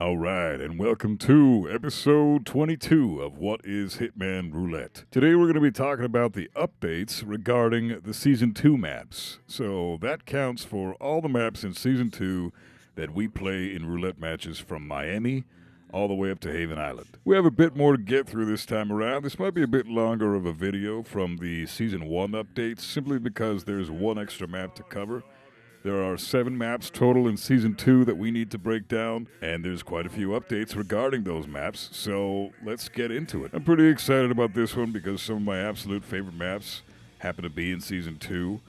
All right, and welcome to episode 22 of What is Hitman Roulette. Today we're going to be talking about the updates regarding the Season 2 maps. So that counts for all the maps in Season 2 that we play in roulette matches from Miami all the way up to Haven Island. We have a bit more to get through this time around. This might be a bit longer of a video from the Season 1 updates, simply because there's one extra map to cover. There are 7 maps total in Season 2 that we need to break down, and there's quite a few updates regarding those maps, so let's get into it. I'm pretty excited about this one because some of my absolute favorite maps happen to be in Season 2,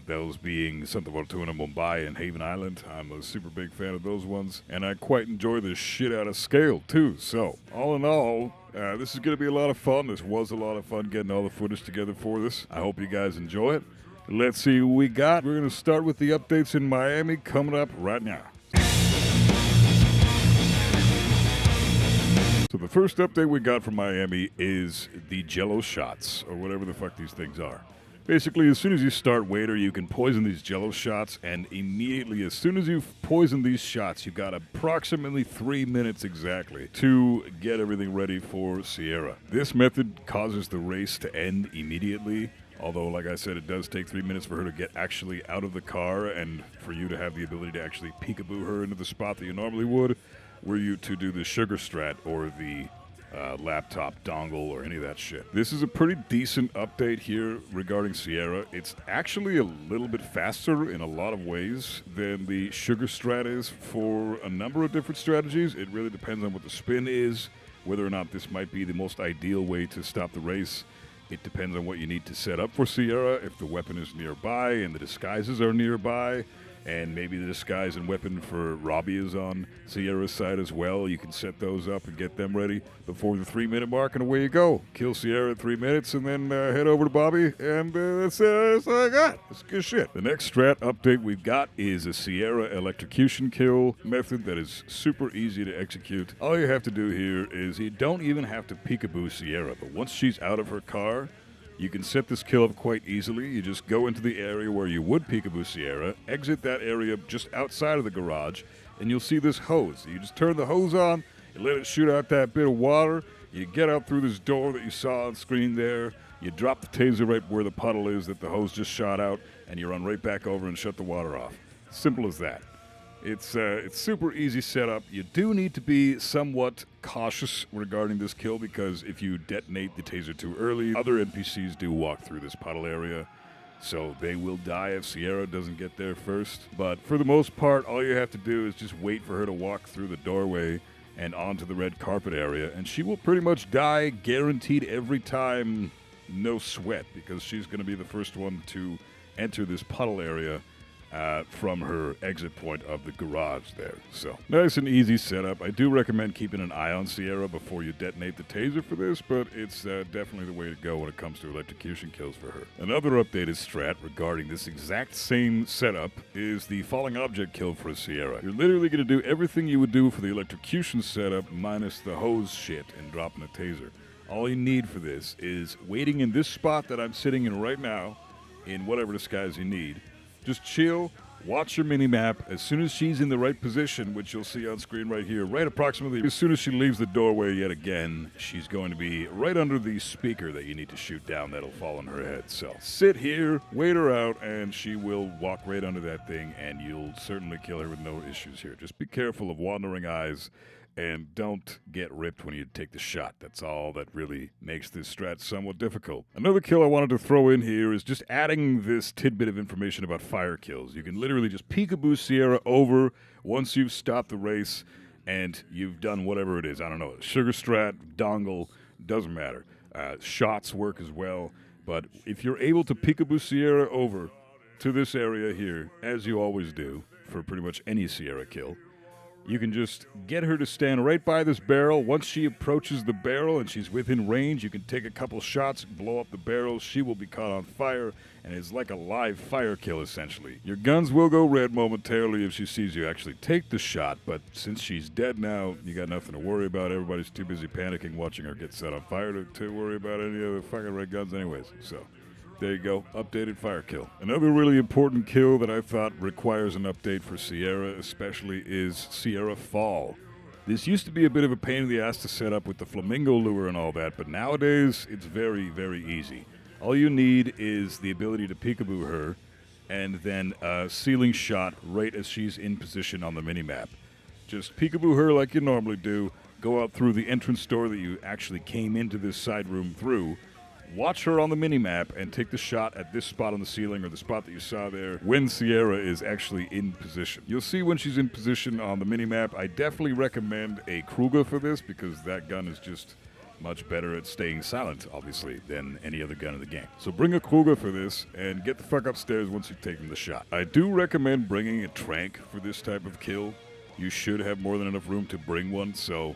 those being Santa Fortuna, Mumbai, and Haven Island. I'm a super big fan of those ones, and I quite enjoy the shit out of scale, too. So, all in all, this is going to be a lot of fun. This was a lot of fun getting all the footage together for this. I hope you guys enjoy it. Let's see what we got. We're going to start with the updates in Miami coming up right now. So the first update we got from Miami is the Jello shots, or whatever the fuck these things are. Basically, as soon as you start waiter, you can poison these Jello shots, and immediately, as soon as you poison these shots, you got approximately 3 minutes exactly to get everything ready for Sierra. This method causes the race to end immediately. Although, like I said, it does take 3 minutes for her to get actually out of the car and for you to have the ability to actually peekaboo her into the spot that you normally would, were you to do the sugar strat or the laptop dongle or any of that shit. This is a pretty decent update here regarding Sierra. It's actually a little bit faster in a lot of ways than the sugar strat is for a number of different strategies. It really depends on what the spin is, whether or not this might be the most ideal way to stop the race. It depends on what you need to set up for Sierra, if the weapon is nearby and the disguises are nearby, and maybe the disguise and weapon for Robbie is on Sierra's side as well. You can set those up and get them ready before the 3-minute mark, and away you go. Kill Sierra at 3 minutes, and then head over to Bobby, and that's all I got. That's good shit. The next strat update we've got is a Sierra electrocution kill method that is super easy to execute. All you have to do here is you don't even have to peekaboo Sierra, but once she's out of her car, you can set this kill up quite easily. You just go into the area where you would peekaboo Sierra, exit that area just outside of the garage, and you'll see this hose. You just turn the hose on, you let it shoot out that bit of water, you get out through this door that you saw on screen there, you drop the taser right where the puddle is that the hose just shot out, and you run right back over and shut the water off. Simple as that. It's super easy setup. You do need to be somewhat cautious regarding this kill because if you detonate the taser too early, other NPCs do walk through this puddle area, so they will die if Sierra doesn't get there first. But for the most part, all you have to do is just wait for her to walk through the doorway and onto the red carpet area, and she will pretty much die guaranteed every time, no sweat, because she's going to be the first one to enter this puddle area from her exit point of the garage there. So, nice and easy setup. I do recommend keeping an eye on Sierra before you detonate the taser for this, but it's definitely the way to go when it comes to electrocution kills for her. Another updated strat regarding this exact same setup is the falling object kill for Sierra. You're literally going to do everything you would do for the electrocution setup minus the hose shit and dropping a taser. All you need for this is waiting in this spot that I'm sitting in right now, in whatever disguise you need. Just chill, watch your mini-map. As soon as she's in the right position, which you'll see on screen right here, right approximately as soon as she leaves the doorway yet again, she's going to be right under the speaker that you need to shoot down that'll fall on her head. So sit here, wait her out, and she will walk right under that thing, and you'll certainly kill her with no issues here. Just be careful of wandering eyes, and don't get ripped when you take the shot. That's all that really makes this strat somewhat difficult. Another kill I wanted to throw in here is just adding this tidbit of information about fire kills. You can literally just peekaboo Sierra over once you've stopped the race and you've done whatever it is. I don't know, sugar strat, dongle, doesn't matter. Shots work as well. But if you're able to peekaboo Sierra over to this area here, as you always do for pretty much any Sierra kill, you can just get her to stand right by this barrel. Once she approaches the barrel and she's within range, you can take a couple shots, blow up the barrel. She will be caught on fire, and it's like a live fire kill, essentially. Your guns will go red momentarily if she sees you actually take the shot, but since she's dead now, you got nothing to worry about. Everybody's too busy panicking watching her get set on fire to worry about any of the fucking red guns anyways, so there you go, updated fire kill. Another really important kill that I thought requires an update for Sierra especially is Sierra Fall. This used to be a bit of a pain in the ass to set up with the flamingo lure and all that, but nowadays it's very, very easy. All you need is the ability to peekaboo her, and then a ceiling shot right as she's in position on the minimap. Just peekaboo her like you normally do, go out through the entrance door that you actually came into this side room through, watch her on the minimap, and take the shot at this spot on the ceiling or the spot that you saw there when Sierra is actually in position. You'll see when she's in position on the minimap. I definitely recommend a Kruger for this because that gun is just much better at staying silent, obviously, than any other gun in the game. So bring a Kruger for this and get the fuck upstairs once you've taken the shot. I do recommend bringing a trank for this type of kill. You should have more than enough room to bring one, so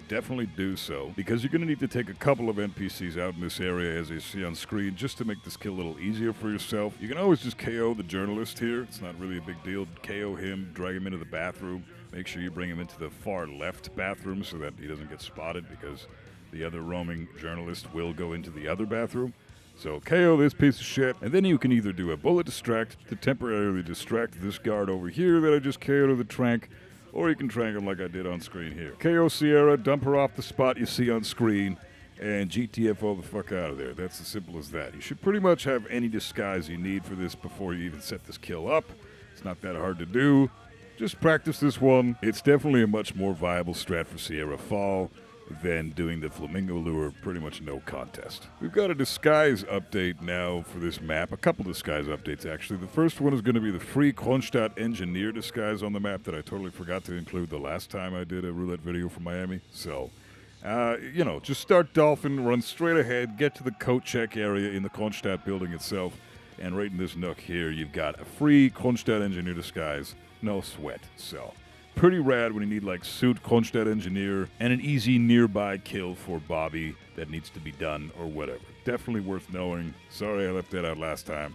definitely do so, because you're going to need to take a couple of NPCs out in this area, as you see on screen, just to make this kill a little easier for yourself. You can always just KO the journalist here. It's not really a big deal. KO him, drag him into the bathroom. Make sure you bring him into the far left bathroom so that he doesn't get spotted, because the other roaming journalist will go into the other bathroom. So KO this piece of shit, and then you can either do a bullet distract to temporarily distract this guard over here that I just KO'd with the trank, or you can trank him like I did on screen here. KO Sierra, dump her off the spot you see on screen, and GTFO the fuck out of there. That's as simple as that. You should pretty much have any disguise you need for this before you even set this kill up. It's not that hard to do. Just practice this one. It's definitely a much more viable strat for Sierra Fall than doing the flamingo lure. Pretty much no contest. We've got a disguise update now for this map. A couple disguise updates, actually. The first one is going to be the free Kronstadt engineer disguise on the map that I totally forgot to include the last time I did a roulette video for Miami. So, you know, just start Dolphin, run straight ahead, get to the coat check area in the Kronstadt building itself, and right in this nook here, you've got a free Kronstadt engineer disguise. No sweat. So, pretty rad when you need like suit, Kronstadt engineer, and an easy nearby kill for Bobby that needs to be done or whatever. Definitely worth knowing. Sorry I left that out last time.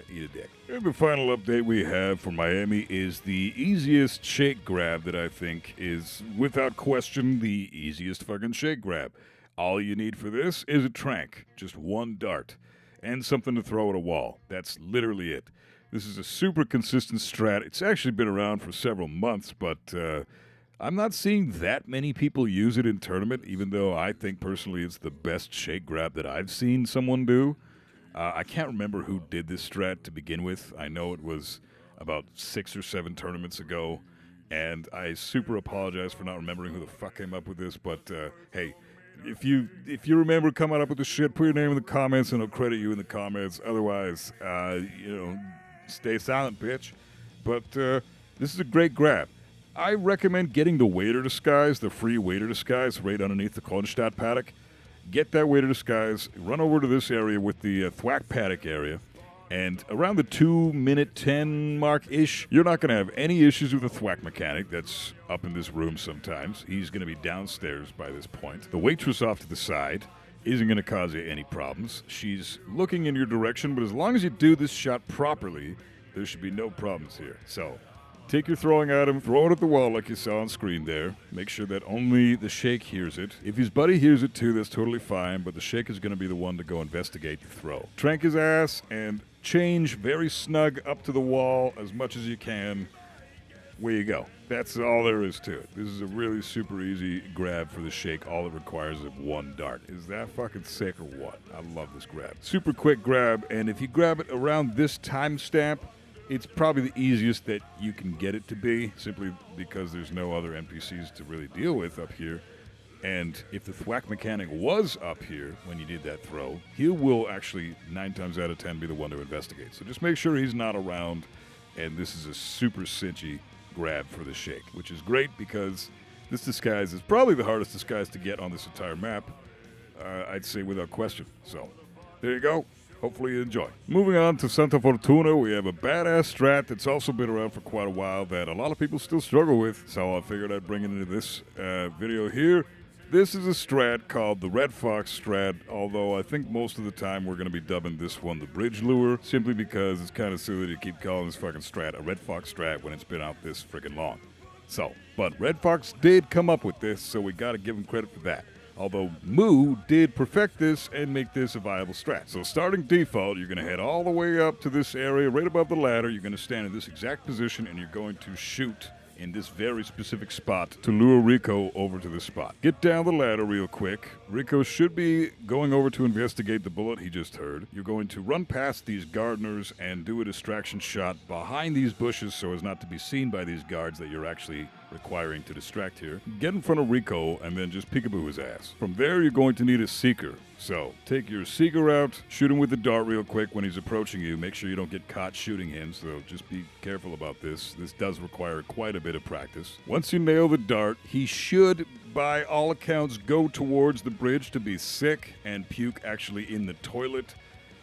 Eat a dick. And the final update we have for Miami is the easiest shake grab that I think is, without question, the easiest fucking shake grab. All you need for this is a trank, just one dart, and something to throw at a wall. That's literally it. This is a super consistent strat. It's actually been around for several months, but I'm not seeing that many people use it in tournament, even though I think personally it's the best shake grab that I've seen someone do. I can't remember who did this strat to begin with. I know it was about 6 or 7 tournaments ago, and I super apologize for not remembering who the fuck came up with this, but hey, if you remember coming up with this shit, put your name in the comments and I'll credit you in the comments. Otherwise, you know, stay silent, bitch. But this is a great grab. I recommend getting the waiter disguise, the free waiter disguise, right underneath the Kronstadt paddock. Get that waiter disguise, run over to this area with the thwack paddock area, and around the 2-minute 10 mark-ish, you're not going to have any issues with the thwack mechanic that's up in this room sometimes. He's going to be downstairs by this point. The waitress off to the side isn't going to cause you any problems. She's looking in your direction, but as long as you do this shot properly, there should be no problems here. So, take your throwing item, throw it at the wall like you saw on screen there. Make sure that only the shake hears it. If his buddy hears it too, that's totally fine, but the shake is going to be the one to go investigate the throw. Trank his ass and change very snug up to the wall as much as you can. Where you go. That's all there is to it. This is a really super easy grab for the shake. All it requires is one dart. Is that fucking sick or what? I love this grab. Super quick grab, and if you grab it around this timestamp, it's probably the easiest that you can get it to be, simply because there's no other NPCs to really deal with up here. And if the thwack mechanic was up here when you did that throw, he will actually 9 times out of 10 be the one to investigate. So just make sure he's not around, and this is a super cinchy grab for the shake, which is great because this disguise is probably the hardest disguise to get on this entire map, I'd say without question. So there you go. Hopefully you enjoy. Moving on to Santa Fortuna, we have a badass strat that's also been around for quite a while that a lot of people still struggle with, so I figured I'd bring it into this video here. This is a strat called the Red Fox strat, although I think most of the time we're going to be dubbing this one the Bridge Lure, simply because it's kind of silly to keep calling this fucking strat a Red Fox strat when it's been out this freaking long. So, but Red Fox did come up with this, so we got to give him credit for that. Although Moo did perfect this and make this a viable strat. So starting default, you're going to head all the way up to this area right above the ladder. You're going to stand in this exact position and you're going to shoot in this very specific spot to lure Rico over to the spot. Get down the ladder real quick. Rico should be going over to investigate the bullet he just heard. You're going to run past these gardeners and do a distraction shot behind these bushes so as not to be seen by these guards that you're actually requiring to distract here. Get in front of Rico and then just peekaboo his ass. From there, you're going to need a seeker. So, take your seeker out, shoot him with the dart real quick when he's approaching you. Make sure you don't get caught shooting him, so just be careful about this. This does require quite a bit of practice. Once you nail the dart, he should, by all accounts, go towards the bridge to be sick and puke actually in the toilet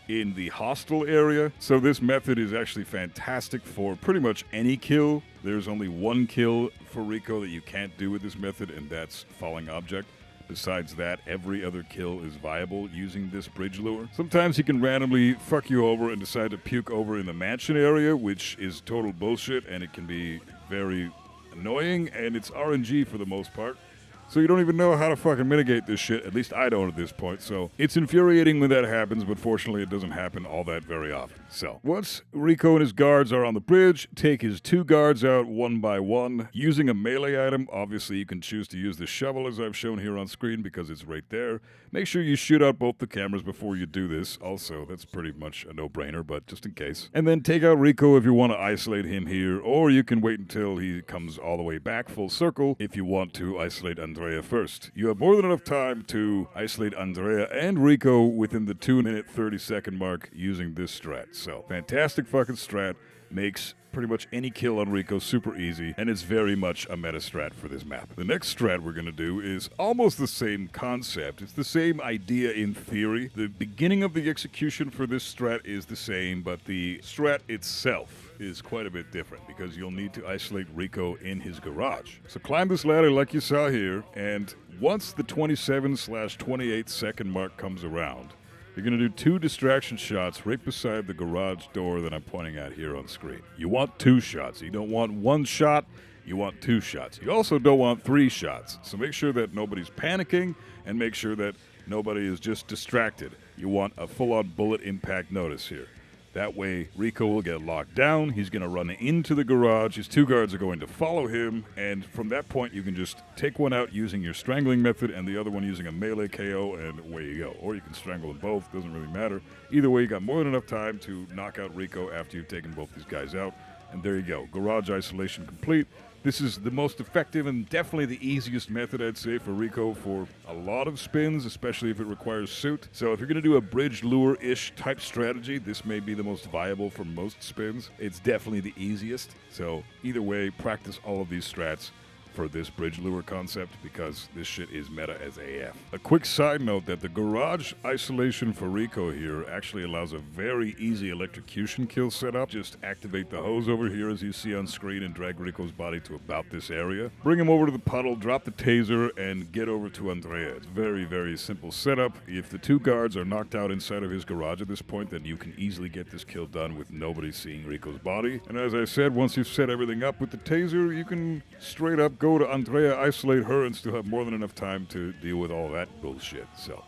in the hostel area. So this method is actually fantastic for pretty much any kill. There's only one kill for Rico that you can't do with this method, and that's falling object. Besides that, every other kill is viable using this bridge lure. Sometimes he can randomly fuck you over and decide to puke over in the mansion area, which is total bullshit, and it can be very annoying, and it's RNG for the most part. So you don't even know how to fucking mitigate this shit. At least I don't at this point. So it's infuriating when that happens, but fortunately it doesn't happen all that very often. So once Rico and his guards are on the bridge, take his 2 guards out one by one. Using a melee item, obviously you can choose to use the shovel as I've shown here on screen because it's right there. Make sure you shoot out both the cameras before you do this. Also, that's pretty much a no-brainer, but just in case. And then take out Rico if you want to isolate him here, or you can wait until he comes all the way back full circle if you want to isolate Andrea first. You have more than enough time to isolate Andrea and Rico within the 2-minute 30-second mark using this strat. So, fantastic fucking strat. Makes pretty much any kill on Rico super easy, and it's very much a meta strat for this map. The next strat we're going to do is almost the same concept. It's the same idea in theory. The beginning of the execution for this strat is the same, but the strat itself is quite a bit different because you'll need to isolate Rico in his garage. So climb this ladder like you saw here, and once the 27/28 second mark comes around, you're going to do 2 distraction shots right beside the garage door that I'm pointing at here on screen. You want 2 shots. You don't want 1 shot. You want 2 shots. You also don't want 3 shots. So make sure that nobody's panicking and make sure that nobody is just distracted. You want a full-on bullet impact notice here. That way, Rico will get locked down. He's going to run into the garage. His 2 guards are going to follow him. And from that point, you can just take one out using your strangling method and the other one using a melee KO, and away you go. Or you can strangle them both. Doesn't really matter. Either way, you got more than enough time to knock out Rico after you've taken both these guys out. And there you go. Garage isolation complete. This is the most effective and definitely the easiest method, I'd say, for Rico for a lot of spins, especially if it requires suit. So if you're going to do a bridge lure-ish type strategy, this may be the most viable for most spins. It's definitely the easiest. So either way, practice all of these strats for this bridge lure concept because this shit is meta as AF. A quick side note that the garage isolation for Rico here actually allows a very easy electrocution kill setup. Just activate the hose over here as you see on screen and drag Rico's body to about this area. Bring him over to the puddle, drop the taser, and get over to Andrea. It's very, very simple setup. If the 2 guards are knocked out inside of his garage at this point, then you can easily get this kill done with nobody seeing Rico's body. And as I said, once you've set everything up with the taser, you can straight up go to Andrea, isolate her, and still have more than enough time to deal with all that bullshit. So,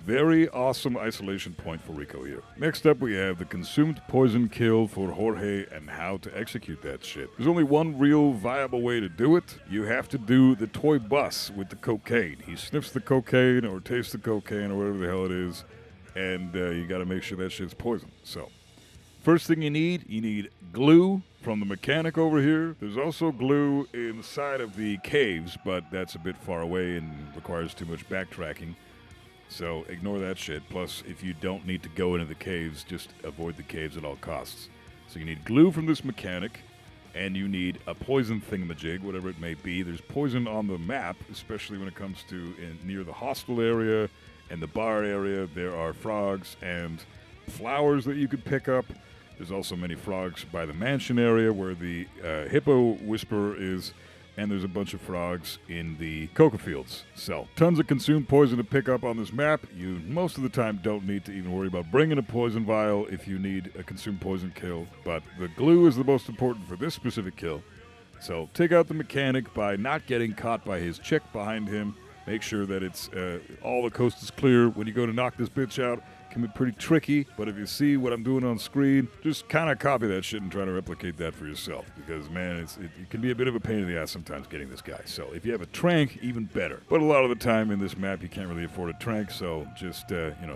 very awesome isolation point for Rico here. Next up, we have the consumed poison kill for Jorge and how to execute that shit. There's only one real viable way to do it. You have to do the toy bus with the cocaine. He sniffs the cocaine or tastes the cocaine or whatever the hell it is, and you got to make sure that shit's poison. So, first thing you need glue from the mechanic over here. There's also glue inside of the caves, but that's a bit far away and requires too much backtracking. So ignore that shit. Plus, if you don't need to go into the caves, just avoid the caves at all costs. So you need glue from this mechanic, and you need a poison thingamajig, whatever it may be. There's poison on the map, especially when it comes to near the hostel area and the bar area. There are frogs and flowers that you could pick up. There's also many frogs by the mansion area where the hippo whisperer is, and there's a bunch of frogs in the cocoa fields. So, tons of consumed poison to pick up on this map. You most of the time don't need to even worry about bringing a poison vial if you need a consumed poison kill, but the glue is the most important for this specific kill. So, take out the mechanic by not getting caught by his chick behind him. Make sure that it's all the coast is clear when you go to knock this bitch out. can be pretty tricky, but if you see what I'm doing on screen, just kind of copy that shit and try to replicate that for yourself, because, man, it can be a bit of a pain in the ass sometimes getting this guy. So if you have a trank, even better. But a lot of the time in this map, you can't really afford a trank, so just,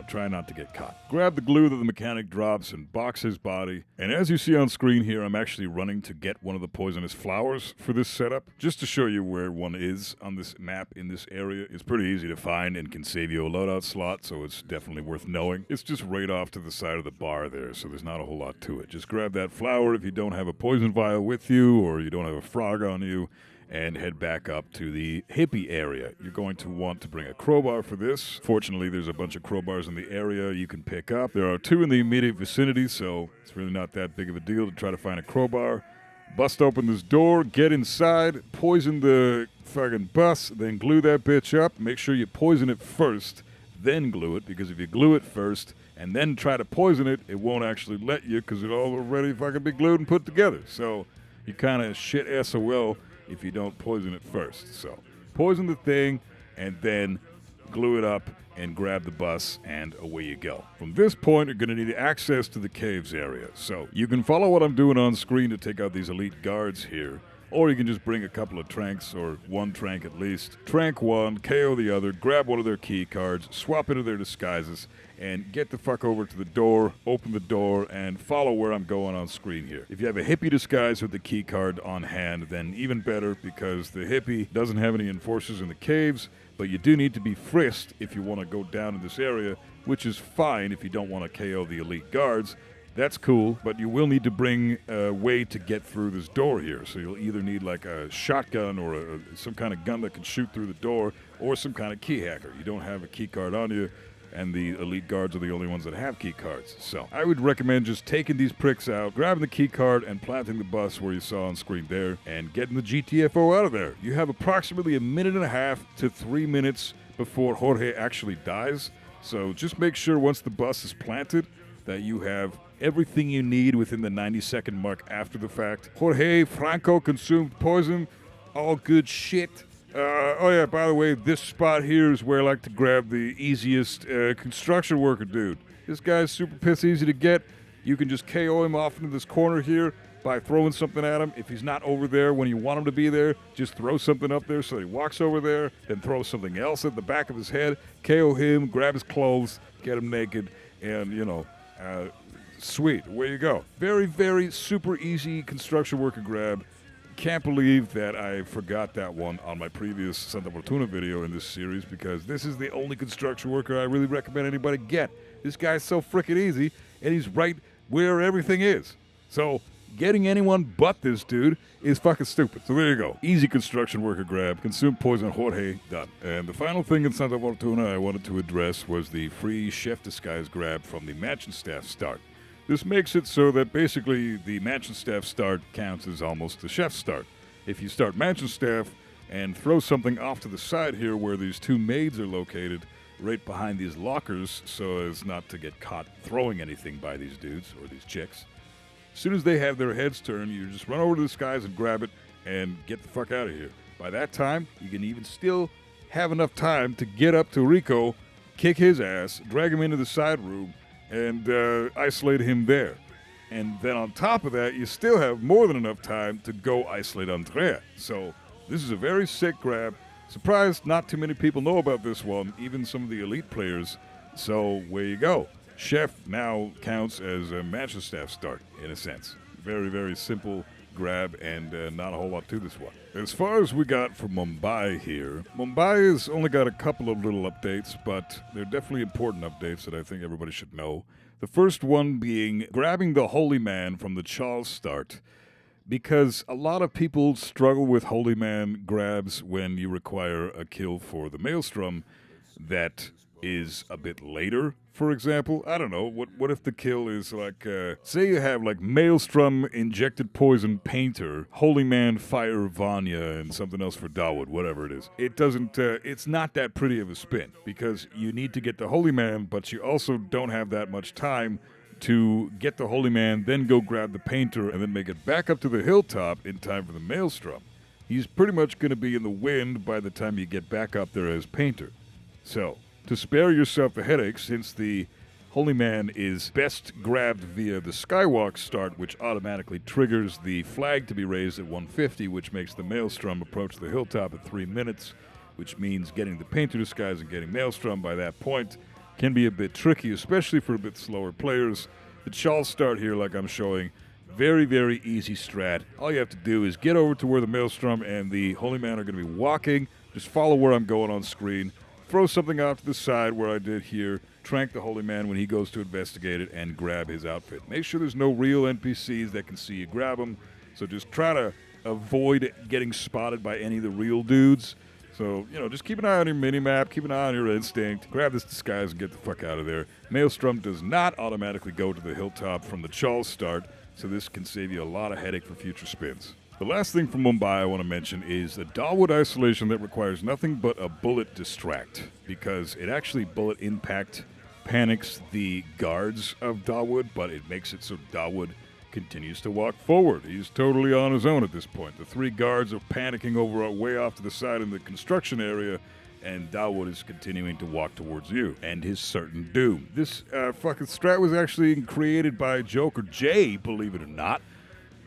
try not to get caught. Grab the glue that the mechanic drops and box his body, and as you see on screen here, I'm actually running to get one of the poisonous flowers for this setup, just to show you where one is on this map in this area. It's pretty easy to find and can save you a loadout slot, so it's definitely worth knowing. It's just right off to the side of the bar there, so there's not a whole lot to it. Just grab that flower if you don't have a poison vial with you or you don't have a frog on you, and head back up to the hippie area. You're going to want to bring a crowbar for this. Fortunately, there's a bunch of crowbars in the area you can pick up. There are 2 in the immediate vicinity, so it's really not that big of a deal to try to find a crowbar. Bust open this door, get inside, poison the fucking bus, then glue that bitch up. Make sure you poison it first, then glue it, because if you glue it first and then try to poison it, it won't actually let you, because it'll already fucking be glued and put together. So you kind of shit SOL if you don't poison it first. So poison the thing and then glue it up and grab the bus, and away you go. From this point, you're going to need access to the caves area. So you can follow what I'm doing on screen to take out these elite guards here, or you can just bring a couple of tranks, or 1 trank at least. Trank 1, KO the other, grab one of their key cards, swap into their disguises, and get the fuck over to the door, open the door, and follow where I'm going on screen here. If you have a hippie disguise with the key card on hand, then even better, because the hippie doesn't have any enforcers in the caves, but you do need to be frisked if you want to go down in this area, which is fine if you don't want to KO the elite guards. That's cool, but you will need to bring a way to get through this door here. So you'll either need like a shotgun or some kind of gun that can shoot through the door, or some kind of key hacker. You don't have a key card on you, and the elite guards are the only ones that have key cards. So I would recommend just taking these pricks out, grabbing the key card, and planting the bus where you saw on screen there, and getting the GTFO out of there. You have approximately 1.5 to 3 minutes before Jorge actually dies. So just make sure once the bus is planted that you have everything you need within the 90-second mark after the fact. Jorge Franco consumed poison. All good shit. Oh yeah, by the way, this spot here is where I like to grab the easiest construction worker dude. This guy's super piss easy to get. You can just KO him off into this corner here by throwing something at him. If he's not over there when you want him to be there, just throw something up there so he walks over there, then throw something else at the back of his head, KO him, grab his clothes, get him naked, and, sweet, away you go. Very, very super easy construction worker grab. Can't believe that I forgot that one on my previous Santa Fortuna video in this series, because this is the only construction worker I really recommend anybody get. This guy's so freaking easy, and he's right where everything is. So getting anyone but this dude is fucking stupid. So there you go. Easy construction worker grab. Consume poison Jorge. Done. And the final thing in Santa Fortuna I wanted to address was the free chef disguise grab from the mansion staff start. This makes it so that basically the mansion staff start counts as almost the chef's start. If you start mansion staff and throw something off to the side here where these 2 maids are located, right behind these lockers so as not to get caught throwing anything by these dudes or these chicks. As soon as they have their heads turned, you just run over to this guys and grab it and get the fuck out of here. By that time, you can even still have enough time to get up to Rico, kick his ass, drag him into the side room, and isolate him there. And then on top of that, you still have more than enough time to go isolate Andrea. So this is a very sick grab. Surprised not too many people know about this one, even some of the elite players. So where you go. Chef now counts as a mansion staff start, in a sense. Very, very simple grab, and not a whole lot to this one. As far as we got from Mumbai here, Mumbai has only got a couple of little updates, but they're definitely important updates that I think everybody should know. The first one being grabbing the Holy Man from the Charles start, because a lot of people struggle with Holy Man grabs when you require a kill for the Maelstrom that is a bit later. For example, I don't know, what if the kill is like, say you have like Maelstrom, Injected Poison, Painter, Holy Man, Fire, Vanya, and something else for Dawood, whatever it is. It doesn't, it's not that pretty of a spin, because you need to get the Holy Man, but you also don't have that much time to get the Holy Man, then go grab the Painter, and then make it back up to the hilltop in time for the Maelstrom. He's pretty much going to be in the wind by the time you get back up there as Painter. So to spare yourself the headache, since the Holy Man is best grabbed via the Skywalk start, which automatically triggers the flag to be raised at 150, which makes the Maelstrom approach the hilltop at 3 minutes, which means getting the Painter Disguise and getting Maelstrom by that point can be a bit tricky, especially for a bit slower players. The Chal start here, like I'm showing, very, very easy strat. All you have to do is get over to where the Maelstrom and the Holy Man are going to be walking. Just follow where I'm going on screen. Throw something off to the side where I did here. Trank the Holy Man when he goes to investigate it and grab his outfit. Make sure there's no real NPCs that can see you grab them. So just try to avoid getting spotted by any of the real dudes. So, just keep an eye on your mini-map, keep an eye on your instinct, grab this disguise and get the fuck out of there. Maelstrom does not automatically go to the hilltop from the Chal start, so this can save you a lot of headache for future spins. The last thing from Mumbai I want to mention is a Dawood isolation that requires nothing but a bullet distract, because it actually bullet impact panics the guards of Dawood, but it makes it so Dawood continues to walk forward. He's totally on his own at this point. The 3 guards are panicking over way off to the side in the construction area, and Dawood is continuing to walk towards you and his certain doom. This fucking strat was actually created by Joker J, believe it or not.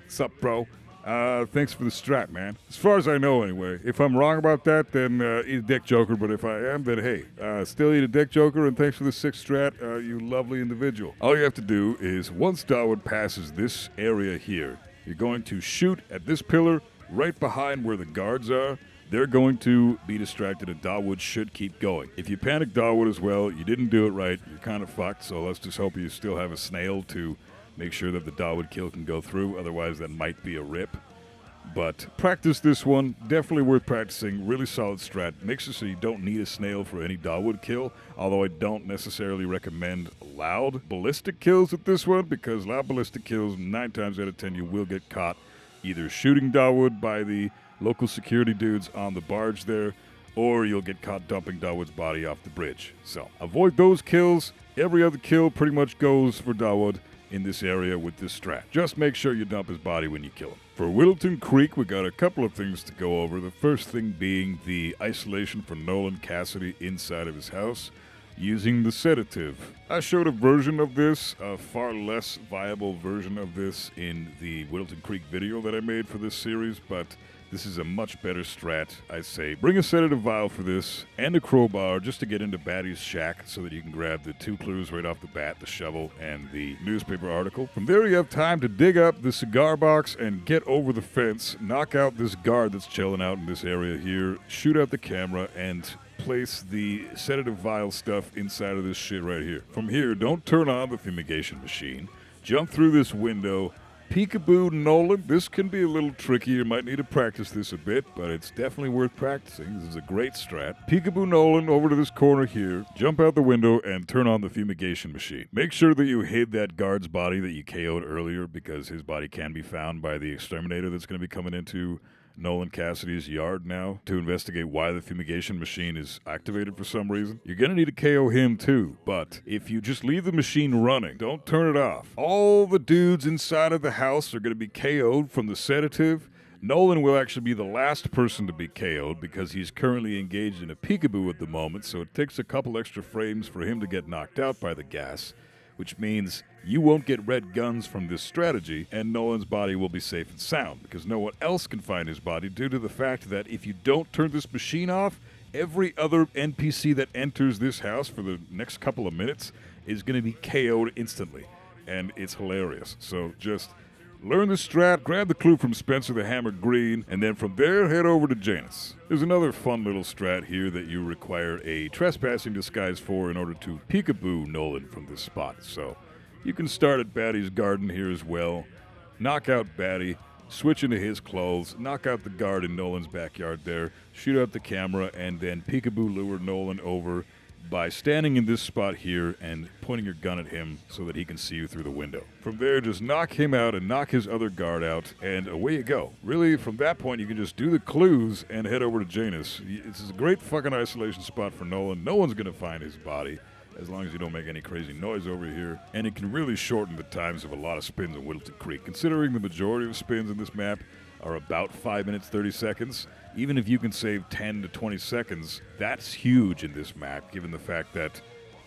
What's up, bro? Thanks for the strat, man. As far as I know, anyway. If I'm wrong about that, then eat a dick, Joker. But if I am, then hey, still eat a dick, Joker. And thanks for the 6th strat, you lovely individual. All you have to do is, once Dawood passes this area here, you're going to shoot at this pillar right behind where the guards are. They're going to be distracted, and Dawood should keep going. If you panic Dawood as well, you didn't do it right. You're kind of fucked. So let's just hope you still have a snail to make sure that the Dawood kill can go through, otherwise that might be a rip. But practice this one, definitely worth practicing, really solid strat. Makes it so you don't need a snail for any Dawood kill, although I don't necessarily recommend loud ballistic kills with this one, because loud ballistic kills, 9 times out of 10, you will get caught either shooting Dawood by the local security dudes on the barge there, or you'll get caught dumping Dawood's body off the bridge. So avoid those kills. Every other kill pretty much goes for Dawood in this area with this strat. Just make sure you dump his body when you kill him. For Whittleton Creek, we got a couple of things to go over. The first thing being the isolation for Nolan Cassidy inside of his house using the sedative. I showed a version of this, a far less viable version of this in the Whittleton Creek video that I made for this series, but this is a much better strat, I say. Bring a sedative vial for this, and a crowbar just to get into Batty's shack so that you can grab the 2 clues right off the bat, the shovel and the newspaper article. From there you have time to dig up the cigar box and get over the fence, knock out this guard that's chilling out in this area here, shoot out the camera, and place the sedative vial stuff inside of this shit right here. From here, don't turn on the fumigation machine. Jump through this window. Peekaboo Nolan, this can be a little tricky. You might need to practice this a bit, but it's definitely worth practicing. This is a great strat. Peekaboo Nolan over to this corner here, jump out the window, and turn on the fumigation machine. Make sure that you hid that guard's body that you KO'd earlier, because his body can be found by the exterminator that's going to be coming into Nolan Cassidy's yard now to investigate why the fumigation machine is activated for some reason. You're going to need to KO him too, but if you just leave the machine running, don't turn it off. All the dudes inside of the house are going to be KO'd from the sedative. Nolan will actually be the last person to be KO'd because he's currently engaged in a peekaboo at the moment, so it takes a couple extra frames for him to get knocked out by the gas, which means you won't get red guns from this strategy, and Nolan's body will be safe and sound, because no one else can find his body due to the fact that if you don't turn this machine off, every other NPC that enters this house for the next couple of minutes is going to be KO'd instantly, and it's hilarious. So just learn the strat, grab the clue from Spencer the Hammer Green, and then from there, head over to Janus. There's another fun little strat here that you require a trespassing disguise for in order to peekaboo Nolan from this spot. So you can start at Batty's garden here as well, knock out Batty, switch into his clothes, knock out the guard in Nolan's backyard there, shoot out the camera, and then peekaboo lure Nolan over by standing in this spot here and pointing your gun at him so that he can see you through the window. From there, just knock him out and knock his other guard out, and away you go. Really, from that point, you can just do the clues and head over to Janus. This is a great fucking isolation spot for Nolan. No one's going to find his body, as long as you don't make any crazy noise over here. And it can really shorten the times of a lot of spins in Whittleton Creek, considering the majority of spins in this map are about 5 minutes, 30 seconds. Even if you can save 10 to 20 seconds, that's huge in this map, given the fact that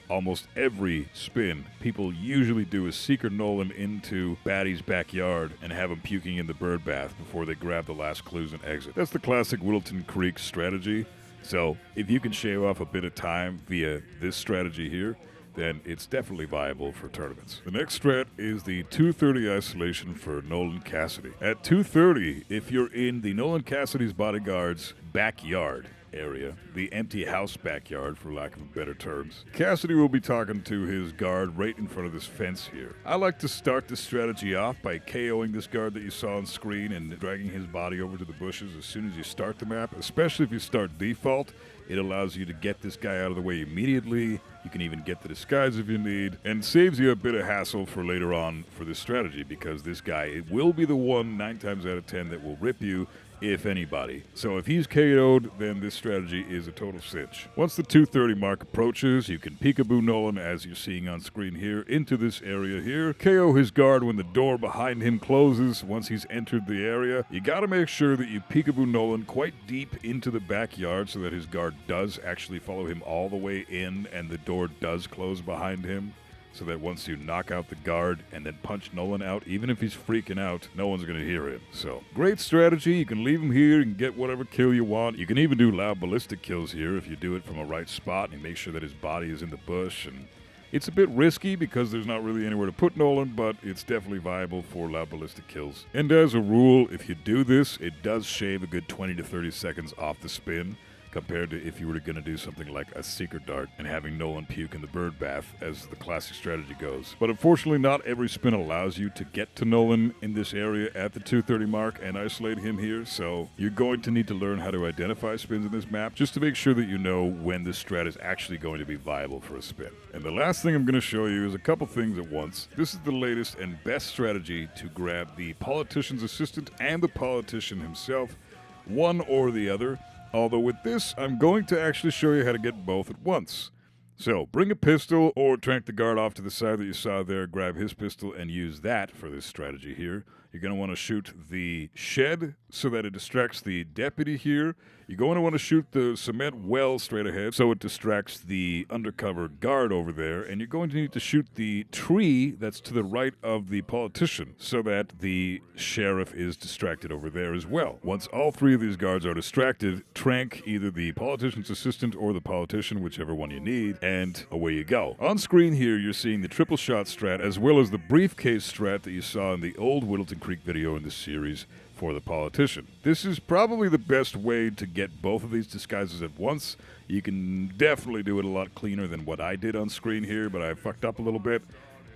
almost every spin, people usually do is Seeker Nolan into Batty's backyard and have him puking in the bird bath before they grab the last clues and exit. That's the classic Whittleton Creek strategy. So if you can shave off a bit of time via this strategy here, then it's definitely viable for tournaments. The next strat is the 230 isolation for Nolan Cassidy. At 230, if you're in the Nolan Cassidy's bodyguard's backyard area, the empty house backyard for lack of better terms, Cassidy will be talking to his guard right in front of this fence here. I like to start this strategy off by KOing this guard that you saw on screen and dragging his body over to the bushes as soon as you start the map, especially if you start default. It allows you to get this guy out of the way immediately. You can even get the disguise if you need, and saves you a bit of hassle for later on for this strategy, because this guy, it will be the one 9 times out of 10 that will rip you, if anybody. So if he's KO'd, then this strategy is a total cinch. Once the 230 mark approaches, you can peekaboo Nolan, as you're seeing on screen here, into this area here. KO his guard when the door behind him closes once he's entered the area. You gotta make sure that you peekaboo Nolan quite deep into the backyard so that his guard does actually follow him all the way in and the door does close behind him, so that once you knock out the guard and then punch Nolan out, even if he's freaking out, no one's going to hear him. So, great strategy. You can leave him here and get whatever kill you want. You can even do loud ballistic kills here if you do it from a right spot and you make sure that his body is in the bush. And it's a bit risky because there's not really anywhere to put Nolan, but it's definitely viable for loud ballistic kills. And as a rule, if you do this, it does shave a good 20 to 30 seconds off the spin, compared to if you were going to do something like a secret dart and having Nolan puke in the bird bath, as the classic strategy goes. But unfortunately, not every spin allows you to get to Nolan in this area at the 230 mark and isolate him here, so you're going to need to learn how to identify spins in this map just to make sure that you know when this strat is actually going to be viable for a spin. And the last thing I'm going to show you is a couple things at once. This is the latest and best strategy to grab the politician's assistant and the politician himself, one or the other. Although with this, I'm going to actually show you how to get both at once. So, bring a pistol or trank the guard off to the side that you saw there, grab his pistol, and use that for this strategy here. You're going to want to shoot the shed so that it distracts the deputy here. You're going to want to shoot the cement well straight ahead so it distracts the undercover guard over there. And you're going to need to shoot the tree that's to the right of the politician so that the sheriff is distracted over there as well. Once all 3 of these guards are distracted, trank either the politician's assistant or the politician, whichever one you need, and away you go. On screen here, you're seeing the triple shot strat as well as the briefcase strat that you saw in the old Whittleton Creek video in this series for the politician. This is probably the best way to get both of these disguises at once. You can definitely do it a lot cleaner than what I did on screen here, but I fucked up a little bit.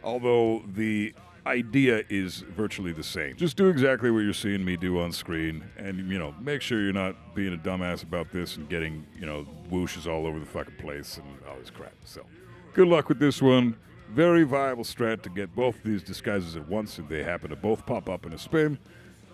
Although the idea is virtually the same. Just do exactly what you're seeing me do on screen, and, you know, make sure you're not being a dumbass about this and getting, you know, whooshes all over the fucking place and all this crap. So, good luck with this one. Very viable strat to get both of these disguises at once if they happen to both pop up in a spin.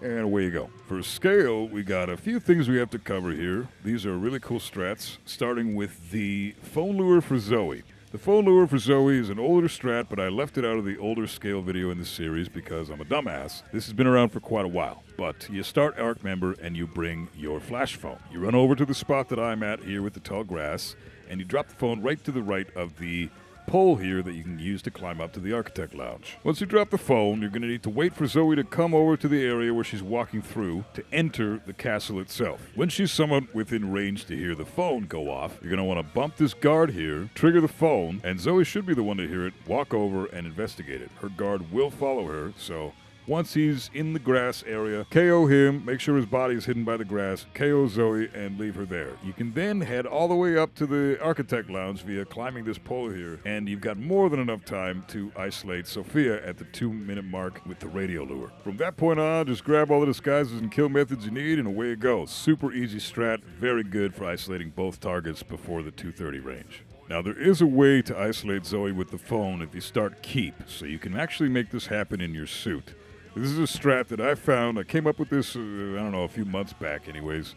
And away you go. For scale, we got a few things we have to cover here. These are really cool strats, starting with the phone lure for Zoe. The phone lure for Zoe is an older strat, but I left it out of the older scale video in this series because I'm a dumbass. This has been around for quite a while. But you start ARC member and you bring your flash phone. You run over to the spot that I'm at here with the tall grass, and you drop the phone right to the right of the pole here that you can use to climb up to the architect lounge. Once you drop the phone, you're going to need to wait for Zoe to come over to the area where she's walking through to enter the castle itself. When she's somewhat within range to hear the phone go off, you're going to want to bump this guard here, trigger the phone, and Zoe should be the one to hear it, walk over and investigate it. Her guard will follow her, so once he's in the grass area, KO him, make sure his body is hidden by the grass, KO Zoe, and leave her there. You can then head all the way up to the architect lounge via climbing this pole here, and you've got more than enough time to isolate Sophia at the 2-minute mark with the radio lure. From that point on, just grab all the disguises and kill methods you need, and away it goes. Super easy strat, very good for isolating both targets before the 230 range. Now, there is a way to isolate Zoe with the phone if you start keep, so you can actually make this happen in your suit. This is a strat that I found. I came up with this, a few months back anyways,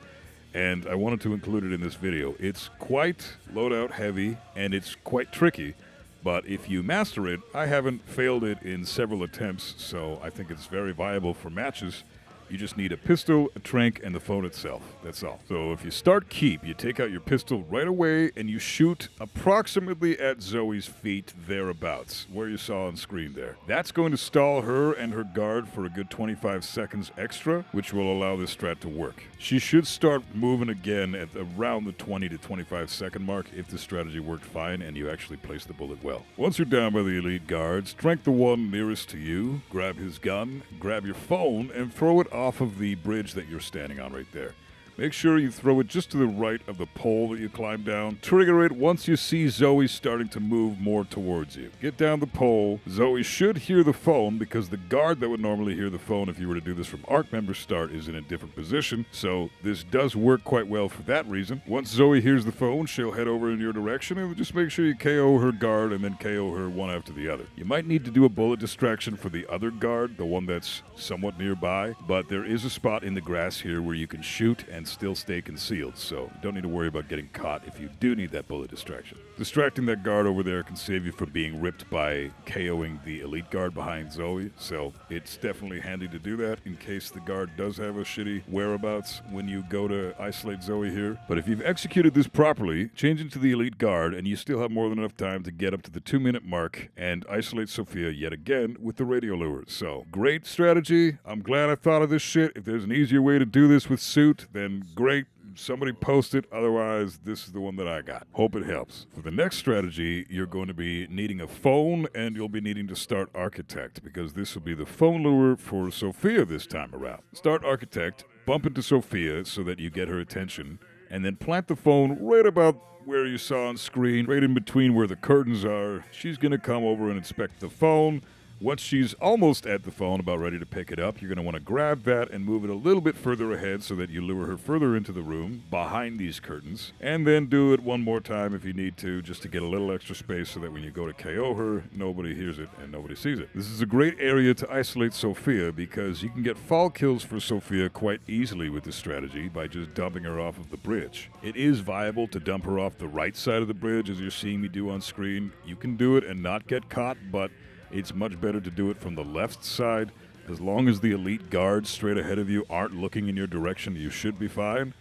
and I wanted to include it in this video. It's quite loadout heavy, and it's quite tricky, but if you master it, I haven't failed it in several attempts, so I think it's very viable for matches. You just need a pistol, a trank, and the phone itself. That's all. So if you start keep, you take out your pistol right away and you shoot approximately at Zoe's feet thereabouts, where you saw on screen there. That's going to stall her and her guard for a good 25 seconds extra, which will allow this strat to work. She should start moving again at around the 20 to 25 second mark if the strategy worked fine and you actually placed the bullet well. Once you're down by the elite guard, strike the one nearest to you, grab his gun, grab your phone, and throw it off of the bridge that you're standing on right there. Make sure you throw it just to the right of the pole that you climb down. Trigger it once you see Zoe starting to move more towards you. Get down the pole. Zoe should hear the phone because the guard that would normally hear the phone if you were to do this from ARC member start is in a different position, so this does work quite well for that reason. Once Zoe hears the phone, she'll head over in your direction and just make sure you KO her guard and then KO her one after the other. You might need to do a bullet distraction for the other guard, the one that's somewhat nearby, but there is a spot in the grass here where you can shoot and still stay concealed, so you don't need to worry about getting caught if you do need that bullet distraction. Distracting that guard over there can save you from being ripped by KOing the elite guard behind Zoe, so it's definitely handy to do that in case the guard does have a shitty whereabouts when you go to isolate Zoe here. But if you've executed this properly, change into the elite guard and you still have more than enough time to get up to the 2-minute mark and isolate Sophia yet again with the radio lures. So, great strategy. I'm glad I thought of this shit. If there's an easier way to do this with Suit, then great. Somebody post it, otherwise this is the one that I got. Hope it helps. For the next strategy, you're going to be needing a phone and you'll be needing to start Architect because this will be the phone lure for Sophia this time around. Start Architect, bump into Sophia so that you get her attention, and then plant the phone right about where you saw on screen, right in between where the curtains are. She's going to come over and inspect the phone. Once she's almost at the phone, about ready to pick it up, you're going to want to grab that and move it a little bit further ahead so that you lure her further into the room behind these curtains. And then do it one more time if you need to, just to get a little extra space so that when you go to KO her, nobody hears it and nobody sees it. This is a great area to isolate Sophia because you can get fall kills for Sophia quite easily with this strategy by just dumping her off of the bridge. It is viable to dump her off the right side of the bridge as you're seeing me do on screen. You can do it and not get caught, but it's much better to do it from the left side. As long as the elite guards straight ahead of you aren't looking in your direction, you should be fine.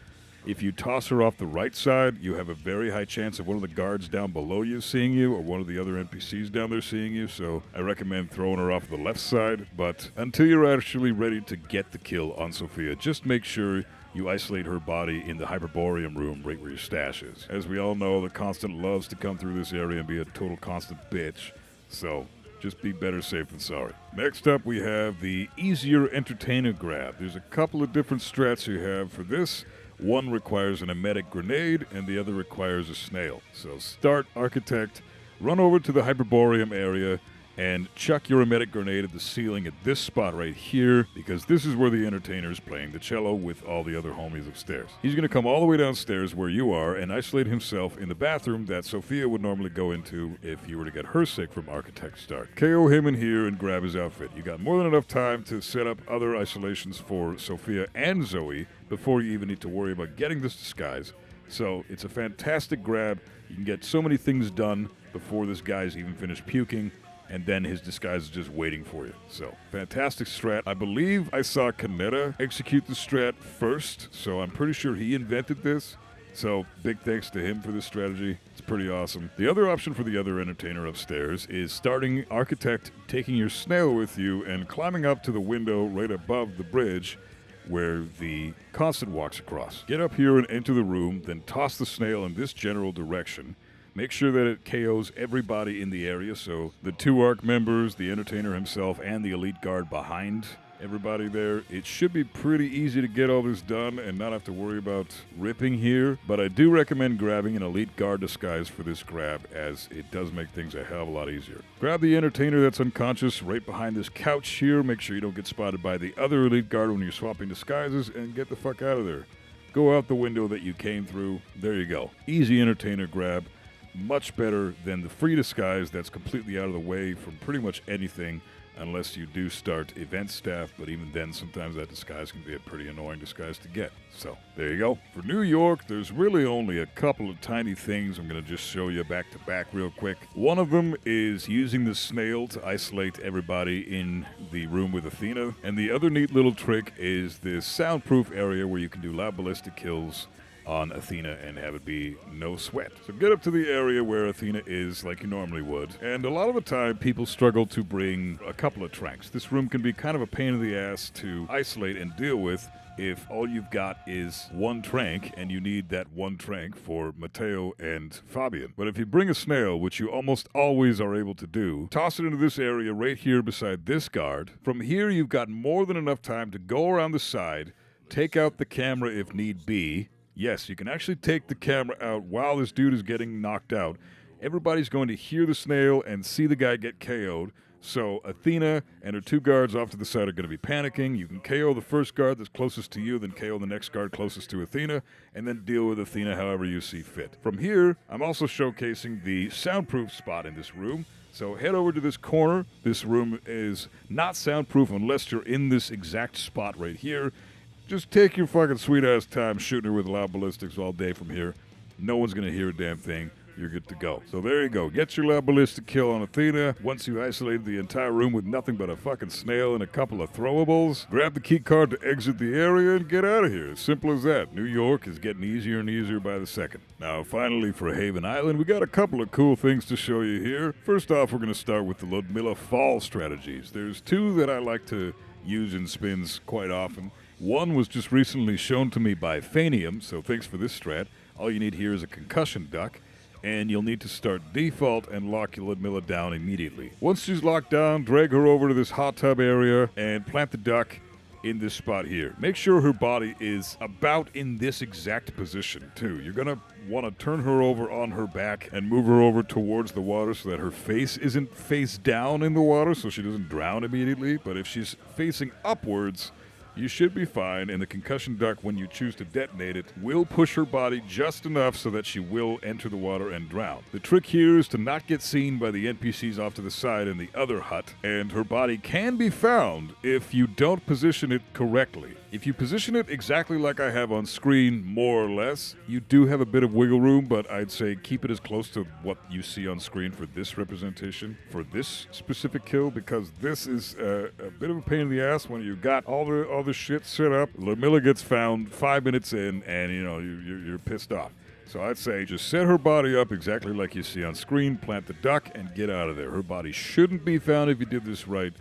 If you toss her off the right side, you have a very high chance of one of the guards down below you seeing you or one of the other NPCs down there seeing you, so I recommend throwing her off the left side. But until you're actually ready to get the kill on Sophia, just make sure you isolate her body in the Hyperborean room right where your stash is. As we all know, the Constant loves to come through this area and be a total Constant bitch, so just be better safe than sorry. Next up, we have the easier entertainer grab. There's a couple of different strats you have for this. One requires an emetic grenade, and the other requires a snail. So start Architect, run over to the Hyperborean area, and chuck your emetic grenade at the ceiling at this spot right here, because this is where the entertainer is playing the cello with all the other homies upstairs. He's going to come all the way downstairs where you are and isolate himself in the bathroom that Sophia would normally go into if you were to get her sick from Architect start. KO him in here and grab his outfit. You got more than enough time to set up other isolations for Sophia and Zoe before you even need to worry about getting this disguise. So it's a fantastic grab. You can get so many things done before this guy's even finished puking, and then his disguise is just waiting for you. So, fantastic strat. I believe I saw Kaneda execute the strat first, so I'm pretty sure he invented this. So, big thanks to him for this strategy. It's pretty awesome. The other option for the other entertainer upstairs is starting Architect, taking your snail with you, and climbing up to the window right above the bridge where the Constant walks across. Get up here and enter the room, then toss the snail in this general direction. Make sure that it KOs everybody in the area, so the 2 ARC members, the entertainer himself, and the elite guard behind everybody there. It should be pretty easy to get all this done and not have to worry about ripping here, but I do recommend grabbing an elite guard disguise for this grab, as it does make things a hell of a lot easier. Grab the entertainer that's unconscious right behind this couch here. Make sure you don't get spotted by the other elite guard when you're swapping disguises, and get the fuck out of there. Go out the window that you came through. There you go. Easy entertainer grab. Much better than the free disguise that's completely out of the way from pretty much anything unless you do start event staff, but even then sometimes that disguise can be a pretty annoying disguise to get. So there you go. For New York, there's really only a couple of tiny things I'm going to just show you back to back real quick. One of them is using the snail to isolate everybody in the room with Athena, and the other neat little trick is this soundproof area where you can do loud ballistic kills on Athena and have it be no sweat. So get up to the area where Athena is like you normally would. And a lot of the time people struggle to bring a couple of tranks. This room can be kind of a pain in the ass to isolate and deal with if all you've got is one trank and you need that one trank for Matteo and Fabian. But if you bring a snail, which you almost always are able to do, toss it into this area right here beside this guard. From here you've got more than enough time to go around the side, take out the camera if need be. Yes, you can actually take the camera out while this dude is getting knocked out. Everybody's going to hear the snail and see the guy get KO'd. So Athena and her two guards off to the side are going to be panicking. You can KO the first guard that's closest to you, then KO the next guard closest to Athena, and then deal with Athena however you see fit. From here, I'm also showcasing the soundproof spot in this room. So head over to this corner. This room is not soundproof unless you're in this exact spot right here. Just take your fucking sweet-ass time shooting her with loud ballistics all day from here. No one's going to hear a damn thing. You're good to go. So there you go. Get your loud ballistic kill on Athena. Once you've isolated the entire room with nothing but a fucking snail and a couple of throwables, grab the key card to exit the area and get out of here. As simple as that. New York is getting easier and easier by the second. Now, finally, for Haven Island, we got a couple of cool things to show you here. First off, we're going to start with the Ludmilla fall strategies. There's two that I like to use in spins quite often. One was just recently shown to me by Fanium, so thanks for this strat. All you need here is a concussion duck, and you'll need to start default and lock your Ludmilla down immediately. Once she's locked down, drag her over to this hot tub area and plant the duck in this spot here. Make sure her body is about in this exact position, too. You're going to want to turn her over on her back and move her over towards the water so that her face isn't face down in the water so she doesn't drown immediately. But if she's facing upwards, you should be fine, and the concussion duck, when you choose to detonate it, will push her body just enough so that she will enter the water and drown. The trick here is to not get seen by the NPCs off to the side in the other hut, and her body can be found if you don't position it correctly. If you position it exactly like I have on screen, more or less, you do have a bit of wiggle room, but I'd say keep it as close to what you see on screen for this representation, for this specific kill, because this is a bit of a pain in the ass when you got all the shit set up. Ludmilla gets found 5 minutes in, and you're pissed off. So I'd say just set her body up exactly like you see on screen, plant the duck, and get out of there. Her body shouldn't be found if you did this right,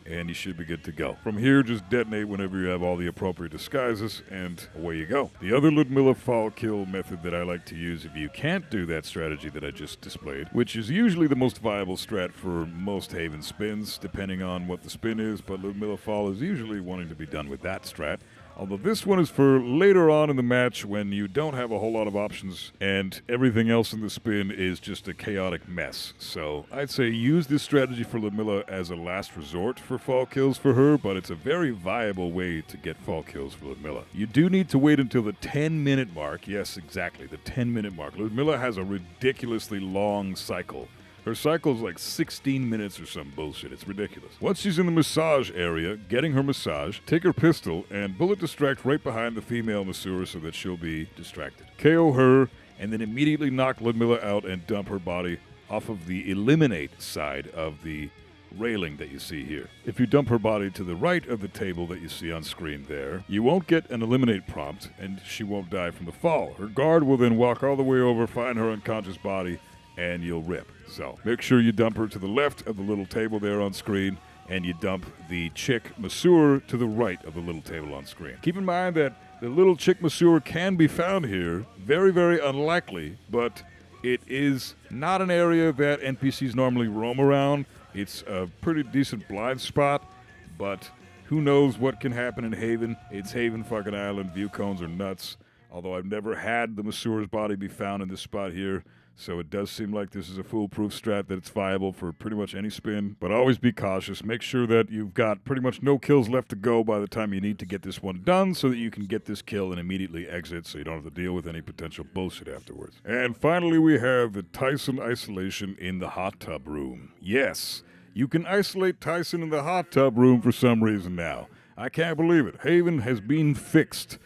and you should be good to go. From here, just detonate whenever you have all the appropriate disguises, and away you go. The other Ludmilla fall kill method that I like to use if you can't do that strategy that I just displayed, which is usually the most viable strat for most Haven spins, depending on what the spin is, but Ludmilla fall is usually wanting to be done with that strat. Although this one is for later on in the match when you don't have a whole lot of options and everything else in the spin is just a chaotic mess. So I'd say use this strategy for Ludmilla as a last resort for fall kills for her, but it's a very viable way to get fall kills for Ludmilla. You do need to wait until the 10-minute mark. Yes, exactly, the 10-minute mark. Ludmilla has a ridiculously long cycle. Her cycle is like 16 minutes or some bullshit. It's ridiculous. Once she's in the massage area, getting her massage, take her pistol and bullet distract right behind the female masseur so that she'll be distracted. KO her, and then immediately knock Ludmilla out and dump her body off of the eliminate side of the railing that you see here. If you dump her body to the right of the table that you see on screen there, you won't get an eliminate prompt, and she won't die from the fall. Her guard will then walk all the way over, find her unconscious body, and you'll rip. So make sure you dump her to the left of the little table there on screen, and you dump the chick masseur to the right of the little table on screen. Keep in mind that the little chick masseur can be found here. Very, very unlikely, but it is not an area that NPCs normally roam around. It's a pretty decent blind spot, but who knows what can happen in Haven. It's Haven fucking Island. View cones are nuts. Although I've never had the masseur's body be found in this spot here, so it does seem like this is a foolproof strat, that it's viable for pretty much any spin. But always be cautious. Make sure that you've got pretty much no kills left to go by the time you need to get this one done so that you can get this kill and immediately exit so you don't have to deal with any potential bullshit afterwards. And finally, we have the Tyson isolation in the hot tub room. Yes, You can isolate Tyson in the hot tub room for some reason now. I can't believe it. Haven has been fixed.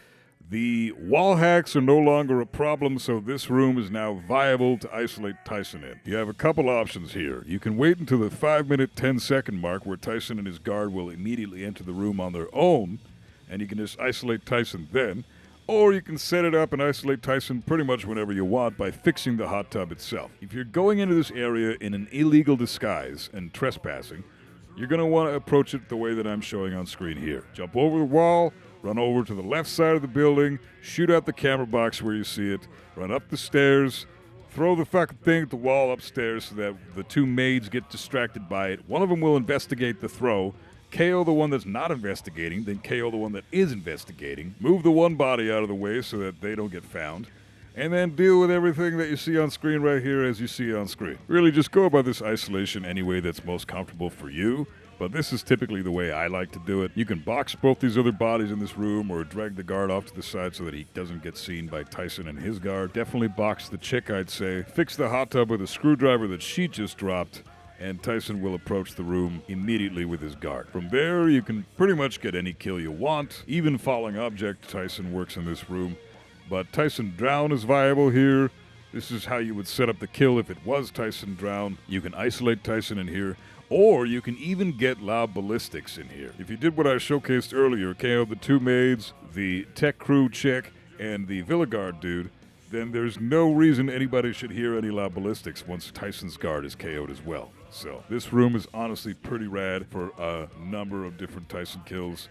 The wall hacks are no longer a problem, so this room is now viable to isolate Tyson in. You have a couple options here. You can wait until the 5-minute, 10-second mark where Tyson and his guard will immediately enter the room on their own, and you can just isolate Tyson then. Or you can set it up and isolate Tyson pretty much whenever you want by fixing the hot tub itself. If you're going into this area in an illegal disguise and trespassing, you're going to want to approach it the way that I'm showing on screen here. Jump over the wall, run over to the left side of the building, shoot out the camera box where you see it, run up the stairs, throw the fucking thing at the wall upstairs so that the two maids get distracted by it. One of them will investigate the throw, KO the one that's not investigating, then KO the one that is investigating, move the one body out of the way so that they don't get found, and then deal with everything that you see on screen right here as you see on screen. Really just go about this isolation any way that's most comfortable for you, but this is typically the way I like to do it. You can box both these other bodies in this room or drag the guard off to the side so that he doesn't get seen by Tyson and his guard. Definitely box the chick, I'd say. Fix the hot tub with a screwdriver that she just dropped, and Tyson will approach the room immediately with his guard. From there, you can pretty much get any kill you want. Even falling object, Tyson works in this room. But Tyson Drown is viable here. This is how you would set up the kill if it was Tyson Drown. You can isolate Tyson in here, or you can even get loud ballistics in here. If you did what I showcased earlier, KO the two maids, the tech crew chick, and the Villa Guard dude, then there's no reason anybody should hear any loud ballistics once Tyson's guard is KO'd as well. So this room is honestly pretty rad for a number of different Tyson kills,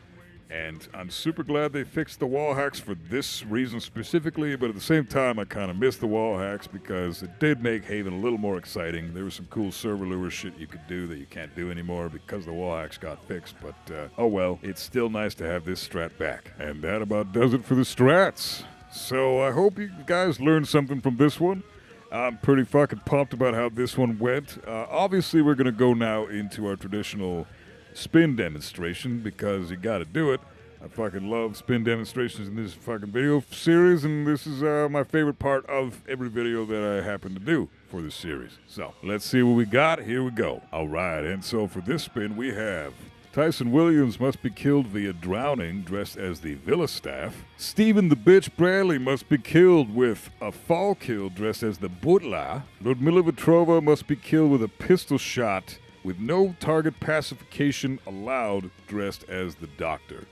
and I'm super glad they fixed the wall hacks for this reason specifically, but at the same time I kind of miss the wall hacks because it did make Haven a little more exciting. There was some cool server lure shit you could do that you can't do anymore because the wall hacks got fixed, but oh well, it's still nice to have this strat back. And that about does it for the strats. So I hope you guys learned something from this one. I'm pretty fucking pumped about how this one went. Obviously, we're going to go now into our traditional spin demonstration because you got to do it. I fucking love spin demonstrations in this fucking video series, and this is my favorite part of every video that I happen to do for this series. So let's see what we got. Here we go. All right, and so for this spin, we have Tyson Williams must be killed via drowning, dressed as the Villa staff. Stephen the Bitch Bradley must be killed with a fall kill, dressed as the Butler. Ludmila Petrova must be killed with a pistol shot, with no target pacification allowed, dressed as the Doctor.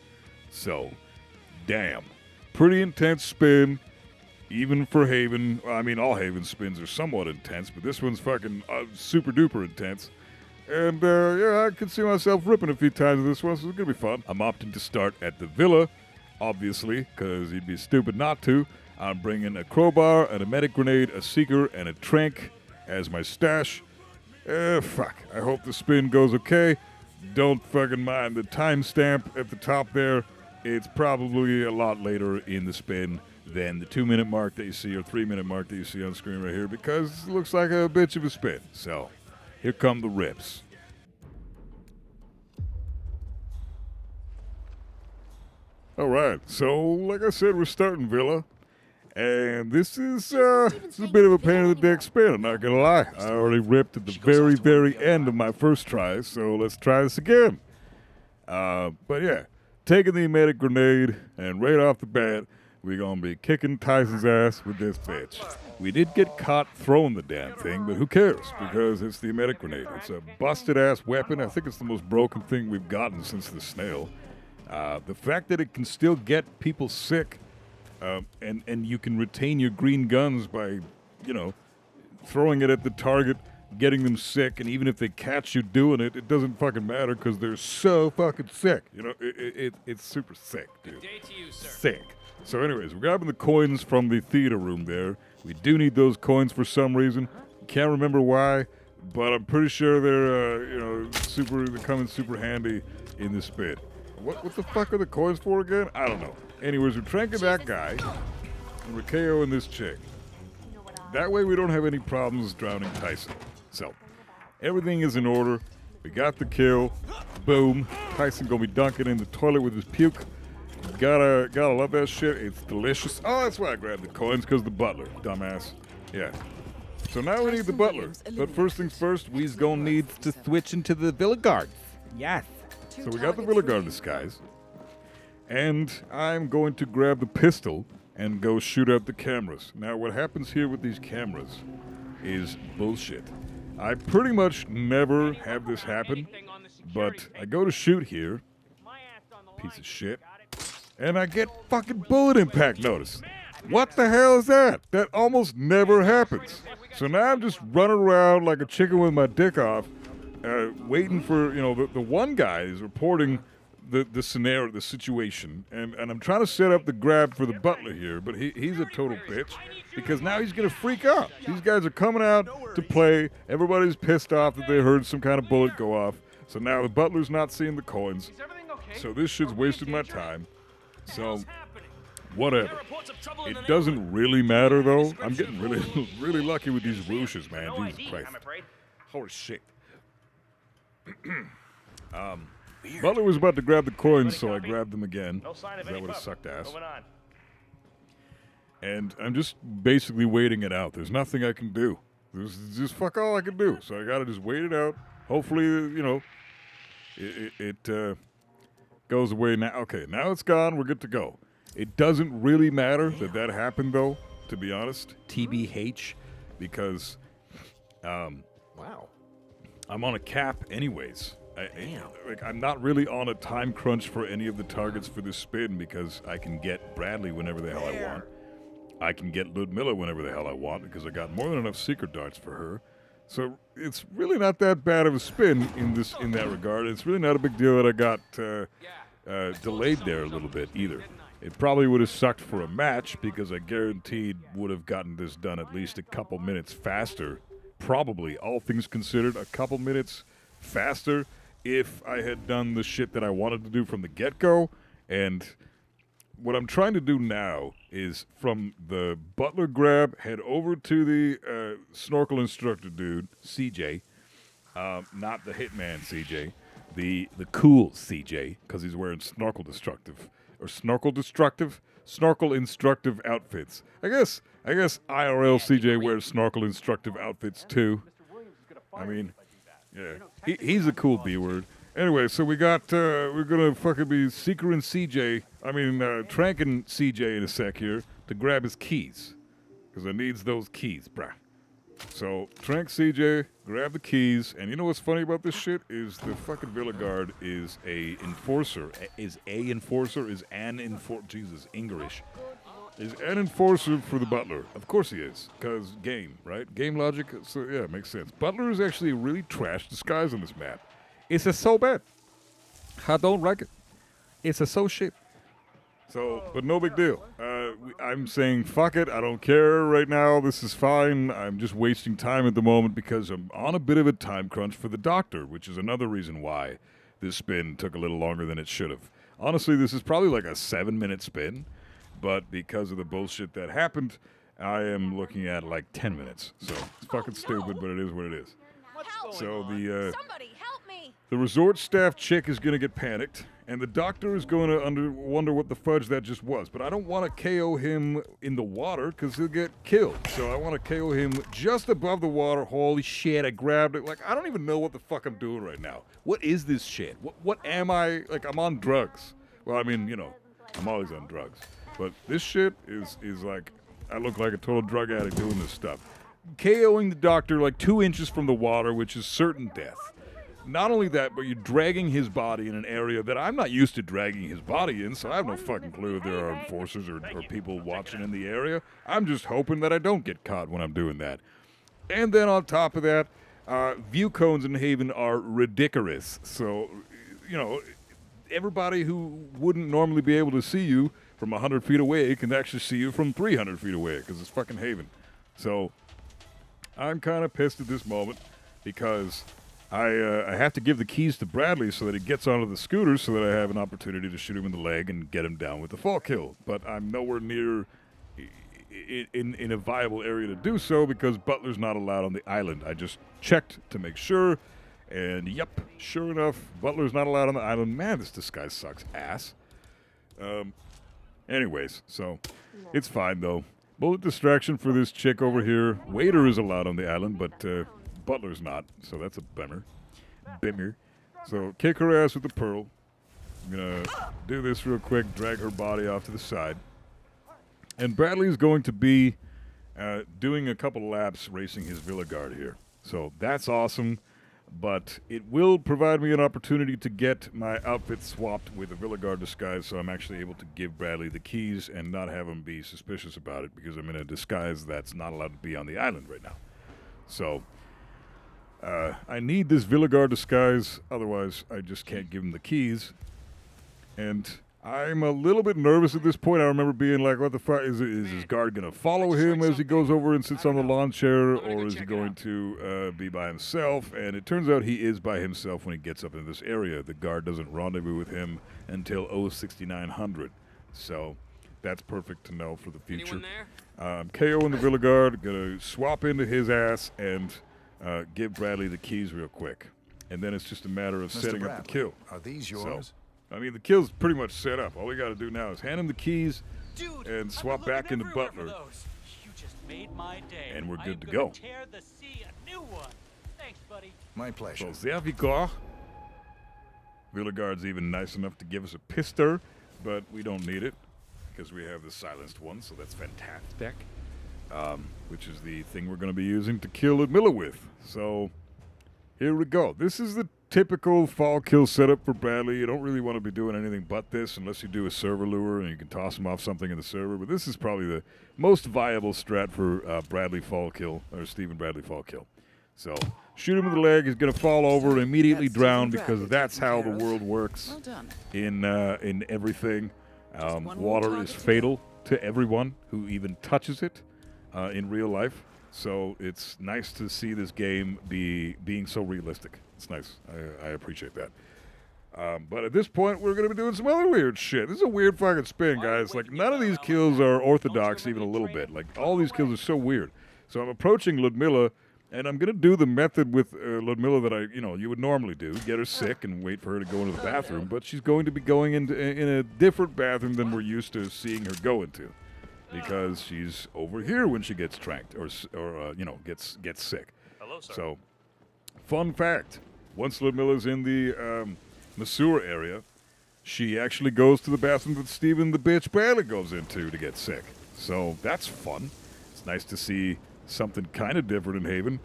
So, damn. Pretty intense spin, even for Haven. I mean, all Haven spins are somewhat intense, but this one's fucking super duper intense. And, yeah, I could see myself ripping a few times with this one, so it's going to be fun. I'm opting to start at the Villa, obviously, because you'd be stupid not to. I'm bringing a crowbar, and a medic grenade, a seeker, and a trank as my stash. Fuck. I hope the spin goes okay. Don't fucking mind the timestamp at the top there. It's probably a lot later in the spin than the 2-minute mark that you see or 3-minute mark that you see on screen right here because it looks like a bitch of a spin. So, here come the rips. All right, so like I said, we're starting Villa, and this is it's a bit of a pain in the dick spin, I'm not gonna lie. I already ripped at the very, very end of my first try, so let's try this again. But yeah, taking the medic grenade, and right off the bat, we're gonna be kicking Tyson's ass with this bitch. We did get caught throwing the damn thing, but who cares? Because it's the emetic grenade. It's a busted-ass weapon. I think it's the most broken thing we've gotten since the snail. The fact that it can still get people sick, and you can retain your green guns by, you know, throwing it at the target, getting them sick, and even if they catch you doing it, it doesn't fucking matter because they're so fucking sick. You know, it's super sick, dude. Good day to you, sir. Sick. So anyways, we're grabbing the coins from the theater room there. We do need those coins for some reason. Can't remember why, but I'm pretty sure they're, you know, they come in super handy in this spin. What the fuck are the coins for again? I don't know. Anyways, we're tranking that guy, and we're KOing this chick. That way we don't have any problems drowning Tyson. So, everything is in order. We got the kill. Boom. Tyson gonna be dunking in the toilet with his puke. Gotta love that shit. It's delicious. Oh, that's why I grabbed the coins, because the butler. Dumbass. Yeah. So now we need the butler. But first things first, we's gonna need to switch into the Villa Guards. Yes. So we got the Villa Guard disguise. And I'm going to grab the pistol and go shoot out the cameras. Now what happens here with these cameras is bullshit. I pretty much never have this happen, but I go to shoot here, piece of shit, and I get fucking bullet impact notice. What the hell is that? That almost never happens. So now I'm just running around like a chicken with my dick off, waiting for, you know, the one guy is reporting the scenario, the situation, and I'm trying to set up the grab for the butler here, but he's a total bitch because now he's gonna freak out. These guys are coming out to play. Everybody's pissed off that they heard some kind of bullet go off. So now the butler's not seeing the coins. So this shit's wasting my time. So whatever. It doesn't really matter though. I'm getting really really lucky with these whooshes, man. Jesus Christ. Holy shit. Butler was about to grab the coins, so I grabbed them again. That would have sucked ass. And I'm just basically waiting it out. There's nothing I can do. There's just fuck all I can do. So I gotta just wait it out. Hopefully, you know, it goes away now. Okay, now it's gone. We're good to go. It doesn't really matter that happened, though, to be honest. TBH, because wow, I'm on a cap anyways. I'm not really on a time crunch for any of the targets for this spin because I can get Bradley whenever the hell I want. I can get Ludmilla whenever the hell I want because I got more than enough secret darts for her. So it's really not that bad of a spin in that regard. It's really not a big deal that I got delayed there a little bit either. It probably would have sucked for a match because I guaranteed would have gotten this done at least a couple minutes faster. Probably, all things considered, a couple minutes faster if I had done the shit that I wanted to do from the get-go. And what I'm trying to do now is from the butler grab, head over to the snorkel instructor dude, CJ. Not the Hitman CJ. The cool CJ, because he's wearing snorkel instructive outfits. I guess IRL CJ wears snorkel instructive outfits too. I mean, yeah, he's a cool B-word. Anyway, so we got, we're gonna fucking be seekering CJ, tranking CJ in a sec here to grab his keys. Because I needs those keys, brah. So, trank CJ, grab the keys, and you know what's funny about this shit? Is the fucking Villa Guard is an enforcer, is English. Is an enforcer for the butler. Of course he is, because game, right? Game logic, so yeah, it makes sense. Butler is actually a really trash disguise on this map. It's a so bad. I don't like it. It's a so shit. So, but no big deal. I'm saying fuck it. I don't care right now. This is fine. I'm just wasting time at the moment because I'm on a bit of a time crunch for the doctor, which is another reason why this spin took a little longer than it should have. Honestly, this is probably like a 7-minute spin, but because of the bullshit that happened, I am looking at like 10 minutes. So it's fucking stupid, but it is what it is. So the resort staff chick is going to get panicked, and the doctor is going to wonder what the fudge that just was. But I don't want to KO him in the water because he'll get killed. So I want to KO him just above the water. Holy shit, I grabbed it. Like, I don't even know what the fuck I'm doing right now. What is this shit? What am I? Like, I'm on drugs. Well, I mean, you know, I'm always on drugs. But this shit is like, I look like a total drug addict doing this stuff. KOing the doctor like 2 inches from the water, which is certain death. Not only that, but you're dragging his body in an area that I'm not used to dragging his body in, so I have no fucking clue if there are enforcers or people watching in the area. I'm just hoping that I don't get caught when I'm doing that. And then on top of that, view cones in Haven are ridiculous. So, you know, everybody who wouldn't normally be able to see you from 100 feet away can actually see you from 300 feet away because it's fucking Haven. So I'm kind of pissed at this moment because I have to give the keys to Bradley so that he gets onto the scooter so that I have an opportunity to shoot him in the leg and get him down with the fall kill. But I'm nowhere near in a viable area to do so because Butler's not allowed on the island. I just checked to make sure, and yep, sure enough, Butler's not allowed on the island. Man, this disguise sucks ass. Anyways, so it's fine though. Bullet distraction for this chick over here. Waiter is allowed on the island, but Butler's not, so that's a bummer. Bimmer. So kick her ass with the pearl. I'm going to do this real quick, drag her body off to the side. And Bradley's going to be doing a couple laps racing his Villa Guard here. So that's awesome, but it will provide me an opportunity to get my outfit swapped with a Villa Guard disguise, so I'm actually able to give Bradley the keys and not have him be suspicious about it, because I'm in a disguise that's not allowed to be on the island right now. So I need this Villa Guard disguise, otherwise I just can't give him the keys. And I'm a little bit nervous at this point. I remember being like, what the fuck, is his guard going to follow him as he goes over and sits on the lawn chair, or is he going to be by himself? And it turns out he is by himself when he gets up in this area. The guard doesn't rendezvous with him until 06900. So that's perfect to know for the future. KO in the Villa Guard, going to swap into his ass and give Bradley the keys real quick. And then it's just a matter of setting up the kill. Are these yours? So, I mean, the kill's pretty much set up. All we got to do now is hand him the keys and swap back into Butler. You just made my day. And we're good to go. Tear the sea a new one. Thanks, buddy. My pleasure. So, there we go. Villa Guard's even nice enough to give us a pistol, but we don't need it because we have the silenced one, so that's fantastic. Which is the thing we're going to be using to kill Ludmilla with. So, here we go. This is the typical fall kill setup for Bradley. You don't really want to be doing anything but this unless you do a server lure and you can toss him off something in the server. But this is probably the most viable strat for Bradley fall kill, or Stephen Bradley fall kill. So shoot him in the leg. He's going to fall over and immediately drown because that's how the world works in everything. Water is fatal to everyone who even touches it in real life. So it's nice to see this game being so realistic. It's nice. I appreciate that. But at this point, we're going to be doing some other weird shit. This is a weird fucking spin, guys. Like, none of these kills are orthodox even a little bit. Like, all these kills are so weird. So I'm approaching Ludmilla, and I'm going to do the method with Ludmilla that you would normally do. Get her sick and wait for her to go into the bathroom. But she's going to be going in a different bathroom than we're used to seeing her go into. Because she's over here when she gets tranked or gets sick. Hello, sir. So, fun fact. Once Ludmilla's in the masseur area, she actually goes to the bathroom that Stephen the bitch Bradley goes into to get sick. So that's fun. It's nice to see something kind of different in Haven.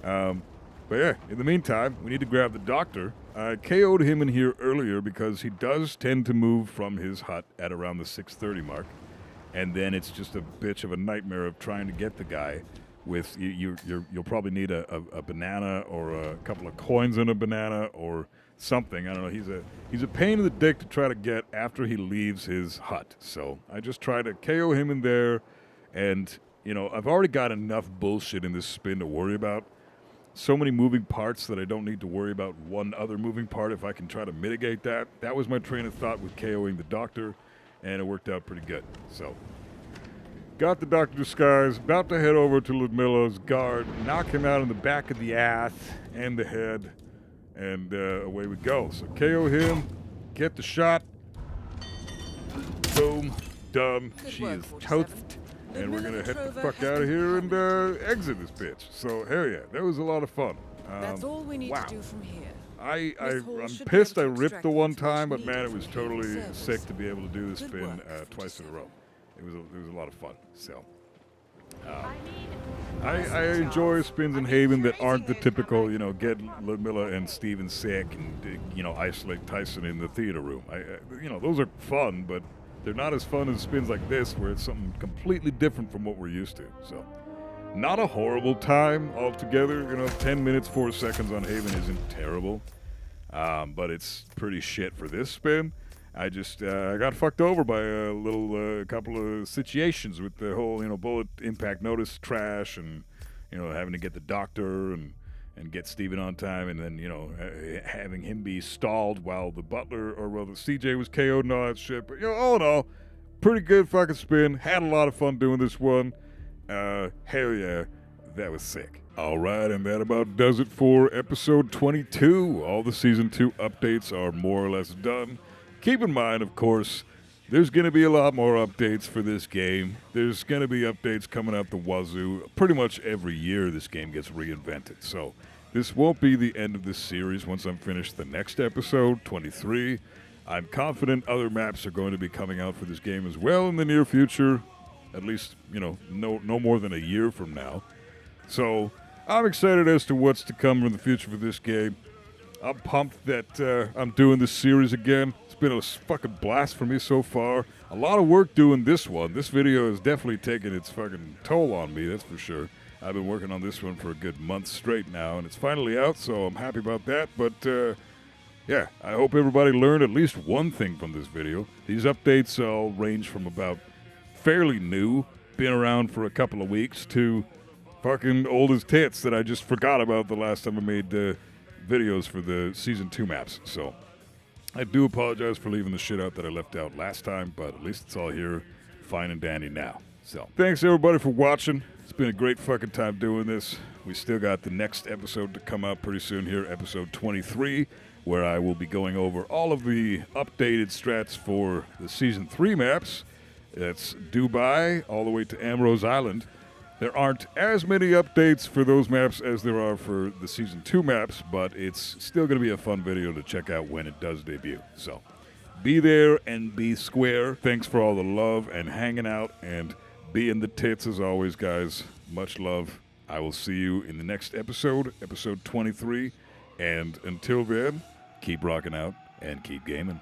But yeah, in the meantime, we need to grab the doctor. I KO'd him in here earlier because he does tend to move from his hut at around the 6:30 mark. And then it's just a bitch of a nightmare of trying to get the guy. With you'll probably need a banana or a couple of coins in a banana or something. I don't know. He's a pain in the dick to try to get after he leaves his hut. So I just try to KO him in there, and I've already got enough bullshit in this spin to worry about. So many moving parts that I don't need to worry about one other moving part if I can try to mitigate that. That was my train of thought with KOing the doctor, and it worked out pretty good. So. Got the doctor disguise, about to head over to Ludmilla's guard, knock him out in the back of the ass and the head, and away we go. So KO him, get the shot, boom, done. She is toast, and we're going to head the fuck out of here and exit this bitch. So hell yeah, that was a lot of fun. That's all we need to do from here. I'm pissed I ripped the one time, but man, it was totally sick to be able to do this spin twice in a row. It was a lot of fun. So I enjoy spins in Haven that aren't the typical, get Ludmilla and Steven sick and isolate Tyson in the theater room. Those are fun, but they're not as fun as spins like this where it's something completely different from what we're used to. So not a horrible time altogether. 10 minutes 4 seconds on Haven isn't terrible, but it's pretty shit for this spin. I just got fucked over by a couple of situations with the whole, bullet impact notice trash and, having to get the doctor and get Steven on time and then, having him be stalled while the butler or the CJ was KO'd and all that shit. But, all in all, pretty good fucking spin. Had a lot of fun doing this one. Hell yeah, that was sick. All right, and that about does it for episode 22. All the season 2 updates are more or less done. Keep in mind, of course, There's going to be a lot more updates for this game. There's going to be updates coming out the wazoo. Pretty much every year this game gets reinvented. So this won't be the end of this series once I'm finished the next episode, 23. I'm confident other maps are going to be coming out for this game as well in the near future. At least, no more than a year from now. So I'm excited as to what's to come in the future for this game. I'm pumped that I'm doing this series again. It's been a fucking blast for me so far. A lot of work doing this one. This video has definitely taken its fucking toll on me, that's for sure. I've been working on this one for a good month straight now, and it's finally out, so I'm happy about that. But, yeah, I hope everybody learned at least one thing from this video. These updates all range from about fairly new, been around for a couple of weeks, to fucking old as tits that I just forgot about the last time I made videos for the Season 2 maps. So I do apologize for leaving the shit out that I left out last time, but at least it's all here fine and dandy now. So thanks everybody for watching. It's been a great fucking time doing this. We still got the next episode to come out pretty soon here, episode 23, where I will be going over all of the updated strats for the Season 3 maps. That's Dubai all the way to Amrose Island. There aren't as many updates for those maps as there are for the Season 2 maps, but it's still going to be a fun video to check out when it does debut. So, be there and be square. Thanks for all the love and hanging out, and be in the tits as always, guys. Much love. I will see you in the next episode, episode 23. And until then, keep rocking out and keep gaming.